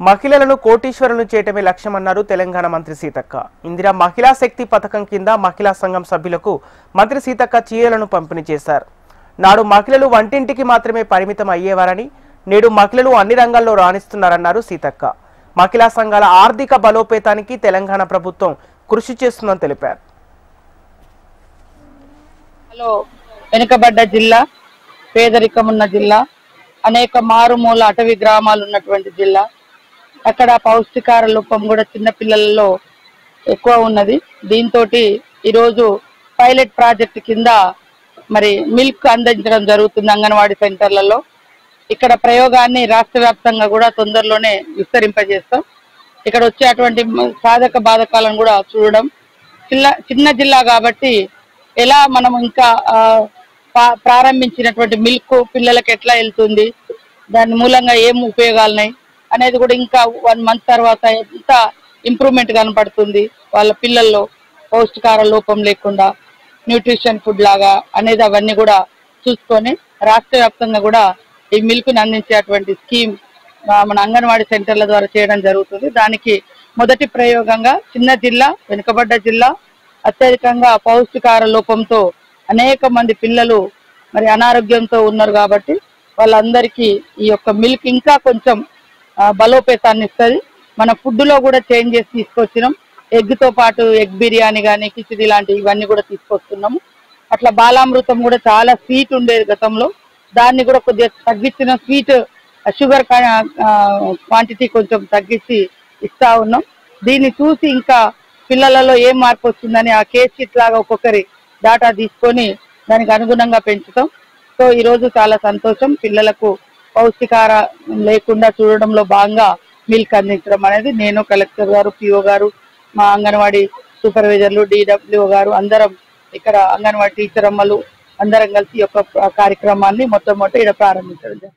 మహిళలను కోటీశ్వరులను చేయటమే లక్ష్యమన్నారు తెలంగాణ మంత్రి సీతక్క. ఇందిరా మహిళా శక్తి పథకం కింద మహిళా సంఘం సభ్యులకు మంత్రి సీతక్క చీరలను పంపిణీ చేశారు. నాడు మహిళలు వంటింటికి మాత్రమే పరిమితం అయ్యేవారని నేడు మహిళలు అన్ని రంగాల్లో రాణిస్తున్నారన్నారు సీతక్క. మహిళా సంఘాల ఆర్థిక బలోపేతానికి తెలంగాణ ప్రభుత్వం కృషి చేస్తుందని తెలిపారు. వెనుకబడ్డ జిల్లా, పేదరికం ఉన్న జిల్లా, అనేక మారుమూల అటవీ గ్రామాలు ఉన్నటువంటి జిల్లా. అక్కడ పౌష్టికార లోపం కూడా చిన్న పిల్లలలో ఎక్కువ ఉన్నది. దీంతో ఈరోజు పైలట్ ప్రాజెక్ట్ కింద మరి మిల్క్ అందించడం జరుగుతుంది అంగన్వాడీ సెంటర్లలో. ఇక్కడ ప్రయోగాన్ని రాష్ట్ర వ్యాప్తంగా కూడా తొందరలోనే విస్తరింపజేస్తాం. ఇక్కడ వచ్చేటువంటి సాధక బాధకాలను కూడా చూడడం, చిన్న జిల్లా కాబట్టి ఎలా మనం ఇంకా ప్రారంభించినటువంటి మిల్క్ పిల్లలకు ఎట్లా వెళ్తుంది, దాని మూలంగా ఏం ఉపయోగాలున్నాయి అనేది కూడా ఇంకా 1 మంత్ తర్వాత ఎంత ఇంప్రూవ్మెంట్ కనపడుతుంది వాళ్ళ పిల్లల్లో, పౌష్టికార లోపం లేకుండా న్యూట్రిషన్ ఫుడ్ లాగా అనేది అవన్నీ కూడా చూసుకొని రాష్ట్ర వ్యాప్తంగా కూడా ఈ మిల్క్ని అందించేటువంటి స్కీమ్ మన అంగన్వాడీ సెంటర్ల ద్వారా చేయడం జరుగుతుంది. దానికి మొదటి ప్రయోగంగా చిన్న జిల్లా, వెనుకబడ్డ జిల్లా, అత్యధికంగా పౌష్టికార లోపంతో అనేక మంది పిల్లలు మరి అనారోగ్యంతో ఉన్నారు కాబట్టి వాళ్ళందరికీ ఈ యొక్క మిల్క్ ఇంకా కొంచెం బలోపేతాన్ని ఇస్తుంది. మన ఫుడ్లో కూడా చేంజ్ చేసి తీసుకొచ్చినాం. ఎగ్తో పాటు ఎగ్ బిర్యానీ కానీ, కిచిడి లాంటివి ఇవన్నీ కూడా తీసుకొస్తున్నాము. అట్లా బాలామృతం కూడా చాలా స్వీట్ ఉండేది గతంలో, దాన్ని కూడా కొద్దిగా తగ్గించిన స్వీట్ షుగర్ క్వాంటిటీ కొంచెం తగ్గించి ఇస్తా ఉన్నాం. దీన్ని చూసి ఇంకా పిల్లలలో ఏం మార్పు వస్తుందని ఆ కేస్ కిట్ లాగా ఒక్కొక్కరి డాటా తీసుకొని దానికి అనుగుణంగా పెంచుతాం. సో ఈరోజు చాలా సంతోషం. పిల్లలకు పౌష్టికార లేకుండా చూడడంలో భాగంగా మిల్క్ అందించడం అనేది నేను, కలెక్టర్ గారు, పిఓ గారు, మా అంగన్వాడీ సూపర్వైజర్లు, డిడబ్ల్యూ గారు అందరం, ఇక్కడ అంగన్వాడీ టీచర్ అమ్మలు అందరం కలిసి ఈ యొక్క కార్యక్రమాన్ని మొట్టమొదటి ఇక్కడ ప్రారంభించడం.